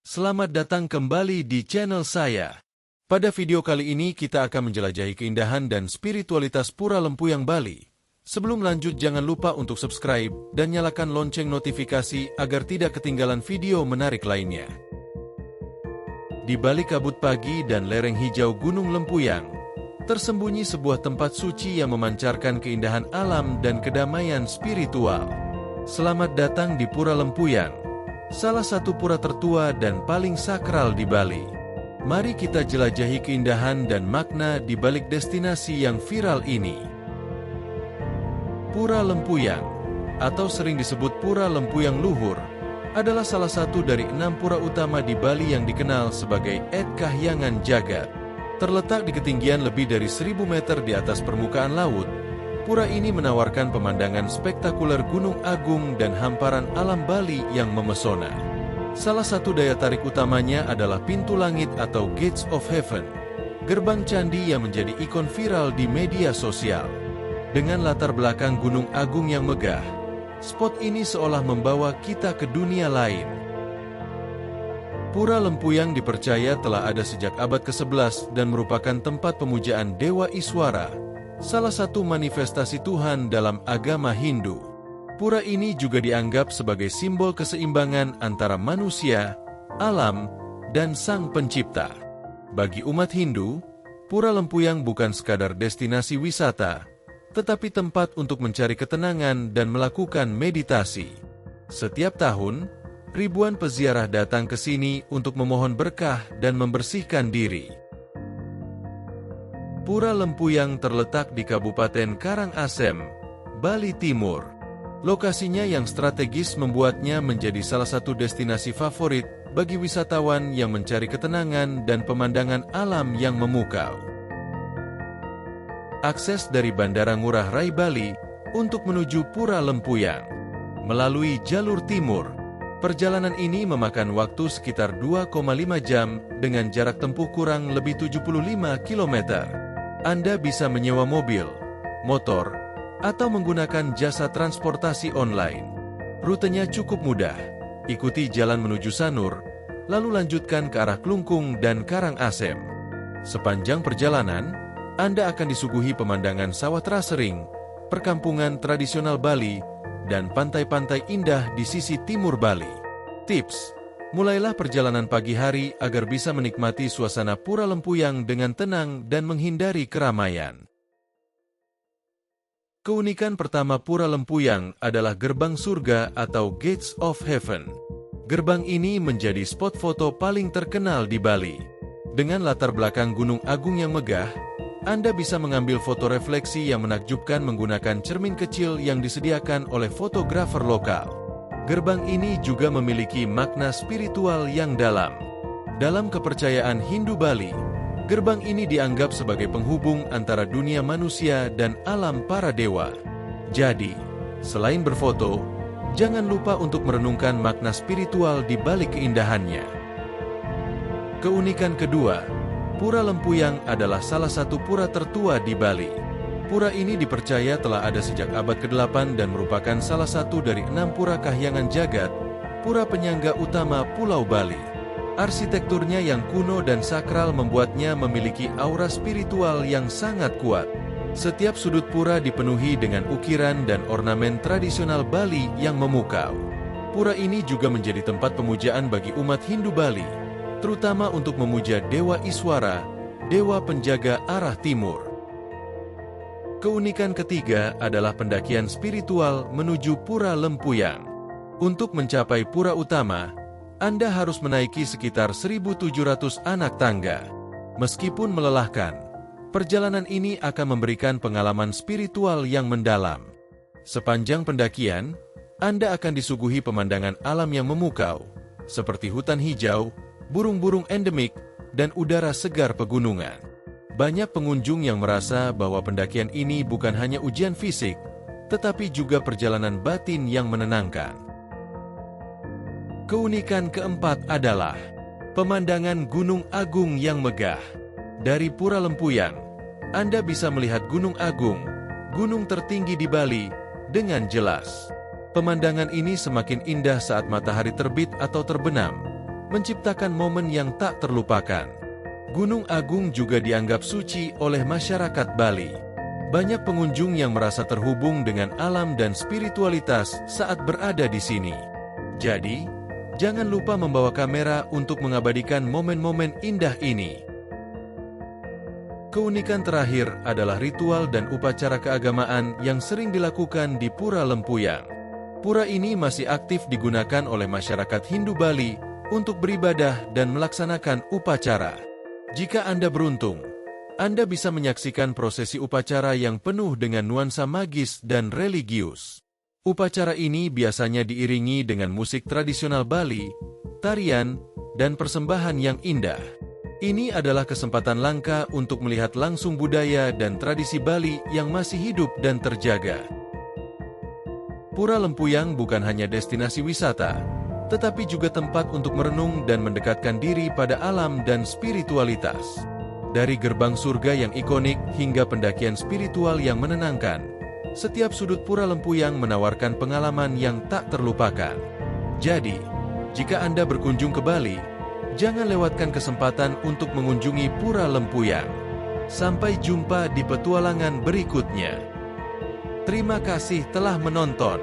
Selamat datang kembali di channel saya. Pada video kali ini kita akan menjelajahi keindahan dan spiritualitas Pura Lempuyang Bali. Sebelum lanjut jangan lupa untuk subscribe dan nyalakan lonceng notifikasi agar tidak ketinggalan video menarik lainnya. Di balik kabut pagi dan lereng hijau Gunung Lempuyang, tersembunyi sebuah tempat suci yang memancarkan keindahan alam dan kedamaian spiritual. Selamat datang di Pura Lempuyang, salah satu pura tertua dan paling sakral di Bali. Mari kita jelajahi keindahan dan makna di balik destinasi yang viral ini. Pura Lempuyang, atau sering disebut Pura Lempuyang Luhur, adalah salah satu dari 6 pura utama di Bali yang dikenal sebagai Ed Kahyangan Jagat. Terletak di ketinggian lebih dari 1000 meter di atas permukaan laut, pura ini menawarkan pemandangan spektakuler Gunung Agung dan hamparan alam Bali yang memesona. Salah satu daya tarik utamanya adalah pintu langit atau Gates of Heaven, gerbang candi yang menjadi ikon viral di media sosial. Dengan latar belakang Gunung Agung yang megah, spot ini seolah membawa kita ke dunia lain. Pura Lempuyang dipercaya telah ada sejak abad ke-11 dan merupakan tempat pemujaan Dewa Iswara, salah satu manifestasi Tuhan dalam agama Hindu. Pura ini juga dianggap sebagai simbol keseimbangan antara manusia, alam, dan Sang Pencipta. Bagi umat Hindu, Pura Lempuyang bukan sekadar destinasi wisata, tetapi tempat untuk mencari ketenangan dan melakukan meditasi. Setiap tahun, ribuan peziarah datang ke sini untuk memohon berkah dan membersihkan diri. Pura Lempuyang terletak di Kabupaten Karangasem, Bali Timur. Lokasinya yang strategis membuatnya menjadi salah satu destinasi favorit bagi wisatawan yang mencari ketenangan dan pemandangan alam yang memukau. Akses dari Bandara Ngurah Rai Bali untuk menuju Pura Lempuyang melalui jalur timur. Perjalanan ini memakan waktu sekitar 2,5 jam dengan jarak tempuh kurang lebih 75 km. Anda bisa menyewa mobil, motor, atau menggunakan jasa transportasi online. Rutenya cukup mudah. Ikuti jalan menuju Sanur, lalu lanjutkan ke arah Klungkung dan Karangasem. Sepanjang perjalanan, Anda akan disuguhi pemandangan sawah terasering, perkampungan tradisional Bali, dan pantai-pantai indah di sisi timur Bali. Tips: mulailah perjalanan pagi hari agar bisa menikmati suasana Pura Lempuyang dengan tenang dan menghindari keramaian. Keunikan pertama Pura Lempuyang adalah gerbang surga atau Gates of Heaven. Gerbang ini menjadi spot foto paling terkenal di Bali. Dengan latar belakang Gunung Agung yang megah, Anda bisa mengambil foto refleksi yang menakjubkan menggunakan cermin kecil yang disediakan oleh fotografer lokal. Gerbang ini juga memiliki makna spiritual yang dalam. Dalam kepercayaan Hindu Bali, gerbang ini dianggap sebagai penghubung antara dunia manusia dan alam para dewa. Jadi, selain berfoto, jangan lupa untuk merenungkan makna spiritual di balik keindahannya. Keunikan kedua, Pura Lempuyang adalah salah satu pura tertua di Bali. Pura ini dipercaya telah ada sejak abad ke-8 dan merupakan salah satu dari 6 pura Kahyangan Jagat, pura penyangga utama Pulau Bali. Arsitekturnya yang kuno dan sakral membuatnya memiliki aura spiritual yang sangat kuat. Setiap sudut pura dipenuhi dengan ukiran dan ornamen tradisional Bali yang memukau. Pura ini juga menjadi tempat pemujaan bagi umat Hindu Bali, terutama untuk memuja Dewa Iswara, dewa penjaga arah timur. Keunikan ketiga adalah pendakian spiritual menuju Pura Lempuyang. Untuk mencapai pura utama, Anda harus menaiki sekitar 1.700 anak tangga. Meskipun melelahkan, perjalanan ini akan memberikan pengalaman spiritual yang mendalam. Sepanjang pendakian, Anda akan disuguhi pemandangan alam yang memukau, seperti hutan hijau, burung-burung endemik, dan udara segar pegunungan. Banyak pengunjung yang merasa bahwa pendakian ini bukan hanya ujian fisik, tetapi juga perjalanan batin yang menenangkan. Keunikan keempat adalah pemandangan Gunung Agung yang megah. Dari Pura Lempuyang, Anda bisa melihat Gunung Agung, gunung tertinggi di Bali, dengan jelas. Pemandangan ini semakin indah saat matahari terbit atau terbenam, menciptakan momen yang tak terlupakan. Gunung Agung juga dianggap suci oleh masyarakat Bali. Banyak pengunjung yang merasa terhubung dengan alam dan spiritualitas saat berada di sini. Jadi, jangan lupa membawa kamera untuk mengabadikan momen-momen indah ini. Keunikan terakhir adalah ritual dan upacara keagamaan yang sering dilakukan di Pura Lempuyang. Pura ini masih aktif digunakan oleh masyarakat Hindu Bali untuk beribadah dan melaksanakan upacara. Jika Anda beruntung, Anda bisa menyaksikan prosesi upacara yang penuh dengan nuansa magis dan religius. Upacara ini biasanya diiringi dengan musik tradisional Bali, tarian, dan persembahan yang indah. Ini adalah kesempatan langka untuk melihat langsung budaya dan tradisi Bali yang masih hidup dan terjaga. Pura Lempuyang bukan hanya destinasi wisata, tetapi juga tempat untuk merenung dan mendekatkan diri pada alam dan spiritualitas. Dari gerbang surga yang ikonik hingga pendakian spiritual yang menenangkan, setiap sudut Pura Lempuyang menawarkan pengalaman yang tak terlupakan. Jadi, jika Anda berkunjung ke Bali, jangan lewatkan kesempatan untuk mengunjungi Pura Lempuyang. Sampai jumpa di petualangan berikutnya. Terima kasih telah menonton.